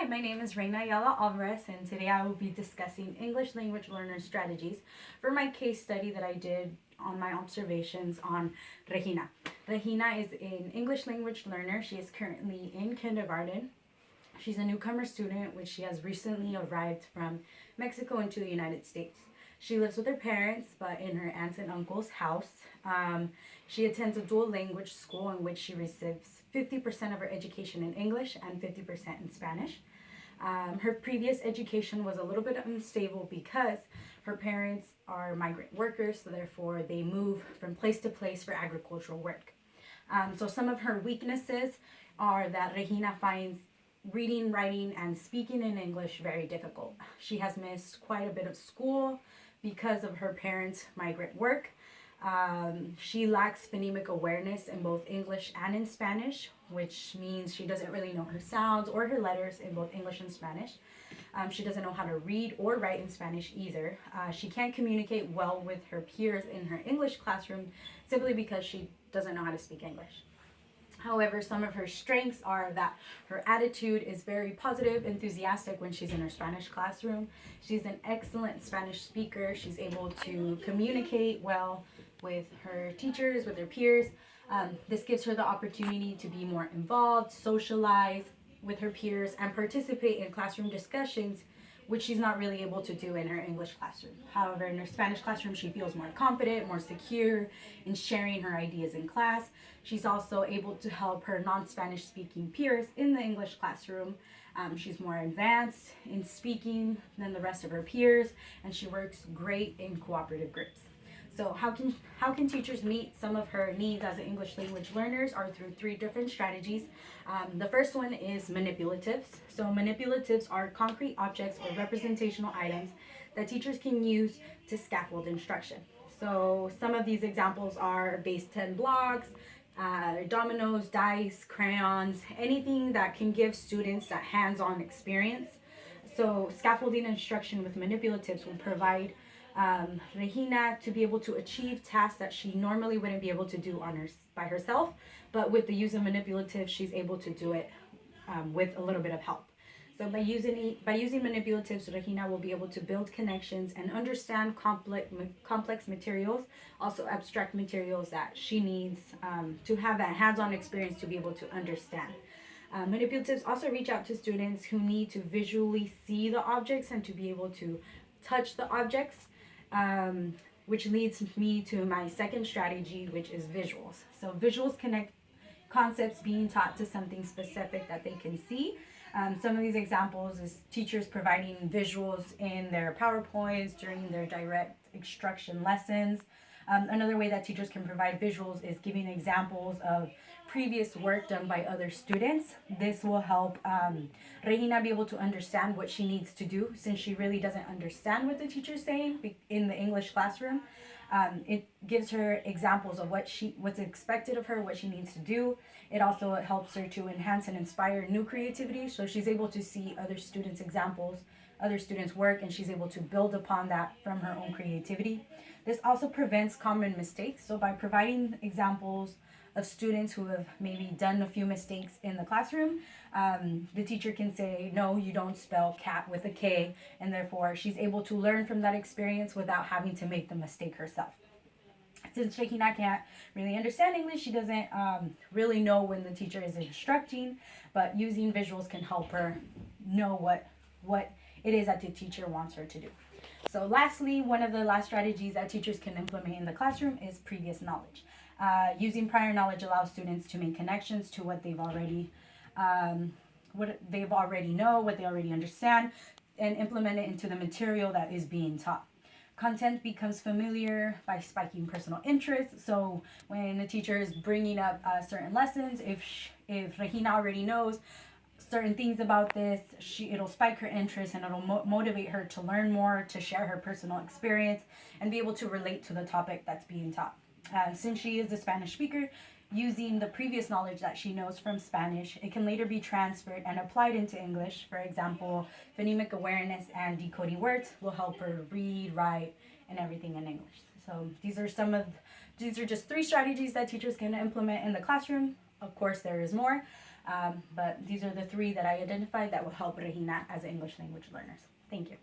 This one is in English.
Hi, my name is Reina Ayala Alvarez, and today I will be discussing English language learner strategies for my case study that I did on my observations on Regina. Regina is an English language learner. She is currently in kindergarten. She's a newcomer student, which she has recently arrived from Mexico into the United States. She lives with her parents, but in her aunts and uncle's house. She attends a dual language school in which she receives 50% of her education in English and 50% in Spanish. Her previous education was a little bit unstable because her parents are migrant workers, so therefore they move from place to place for agricultural work. So some of her weaknesses are that Regina finds reading, writing, and speaking in English very difficult. She has missed quite a bit of school because of her parents' migrant work. She lacks phonemic awareness in both English and in Spanish, which means she doesn't really know her sounds or her letters in both English and Spanish. She doesn't know how to read or write in Spanish either. She can't communicate well with her peers in her English classroom simply because she doesn't know how to speak English. However, some of her strengths are that her attitude is very positive, enthusiastic when she's in her Spanish classroom. She's an excellent Spanish speaker. She's able to communicate well with her teachers, with her peers. This gives her the opportunity to be more involved, socialize with her peers, and participate in classroom discussions, which she's not really able to do in her English classroom. However, in her Spanish classroom, she feels more confident, more secure in sharing her ideas in class. She's also able to help her non-Spanish speaking peers in the English classroom. She's more advanced in speaking than the rest of her peers, and she works great in cooperative groups. So how can teachers meet some of her needs as an English language learners are through three different strategies. The first one is manipulatives. So manipulatives are concrete objects or representational items that teachers can use to scaffold instruction. So some of these examples are base 10 blocks, dominoes, dice, crayons, anything that can give students that hands-on experience. So scaffolding instruction with manipulatives will provide Regina to be able to achieve tasks that she normally wouldn't be able to do by herself, but with the use of manipulatives, she's able to do it with a little bit of help. So by using manipulatives, Regina will be able to build connections and understand complex materials, also abstract materials that she needs to have that hands-on experience to be able to understand. Manipulatives also reach out to students who need to visually see the objects and to be able to touch the objects, which leads me to my second strategy, which is visuals. So visuals connect concepts being taught to something specific that they can see. Some of these examples is teachers providing visuals in their PowerPoints during their direct instruction lessons. Another way that teachers can provide visuals is giving examples of previous work done by other students. This will help Regina be able to understand what she needs to do since she really doesn't understand what the teacher's saying in the English classroom. It gives her examples of what's expected of her, what she needs to do. It also helps her to enhance and inspire new creativity, so she's able to see other students' examples, other students' work, and she's able to build upon that from her own creativity. This also prevents common mistakes. So by providing examples of students who have maybe done a few mistakes in the classroom, the teacher can say, no, you don't spell cat with a K, and therefore she's able to learn from that experience without having to make the mistake herself. Since Shekina can't really understand English, she doesn't really know when the teacher is instructing, but using visuals can help her know what it is that the teacher wants her to do. So lastly, one of the last strategies that teachers can implement in the classroom is previous knowledge. Using prior knowledge allows students to make connections to what they already know, what they already understand, and implement it into the material that is being taught. Content becomes familiar by spiking personal interest. So when the teacher is bringing up certain lessons, if Regina already knows certain things about this, it'll spike her interest and it'll motivate her to learn more, to share her personal experience, and be able to relate to the topic that's being taught. Since she is a Spanish speaker, using the previous knowledge that she knows from Spanish, it can later be transferred and applied into English. For example, phonemic awareness and decoding words will help her read, write, and everything in English. So these are just three strategies that teachers can implement in the classroom. Of course, there is more. But these are the three that I identified that will help Regina as English language learners. Thank you.